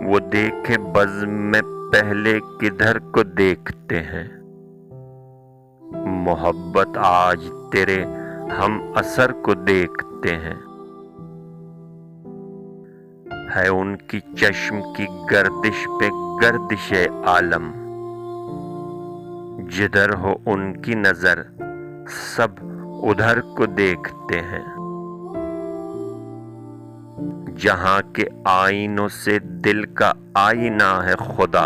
وہ دیکھے بزم میں پہلے کدھر کو دیکھتے ہیں، محبت آج تیرے ہم اثر کو دیکھتے ہیں۔ ہے ان کی چشم کی گردش پہ گردش عالم، جدھر ہو ان کی نظر سب ادھر کو دیکھتے ہیں۔ جہاں کے آئینوں سے دل کا آئینہ ہے خدا،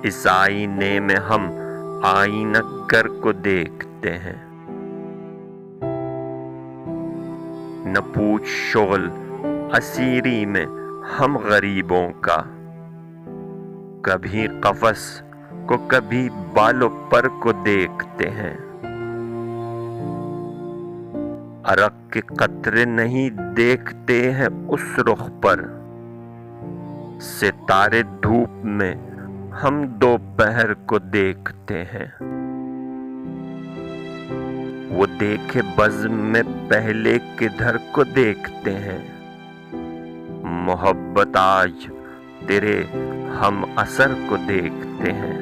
اس آئینے میں ہم آئینہ گر کو دیکھتے ہیں۔ نہ پوچھ شغل اسیری میں ہم غریبوں کا، کبھی قفس کو کبھی بال و پر کو دیکھتے ہیں۔ عرق کے قطرے نہیں دیکھتے ہیں اس رخ پر، ستارے دھوپ میں ہم دوپہر کو دیکھتے ہیں۔ وہ دیکھے بزم میں پہلے کدھر کو دیکھتے ہیں، محبت آج تیرے ہم اثر کو دیکھتے ہیں۔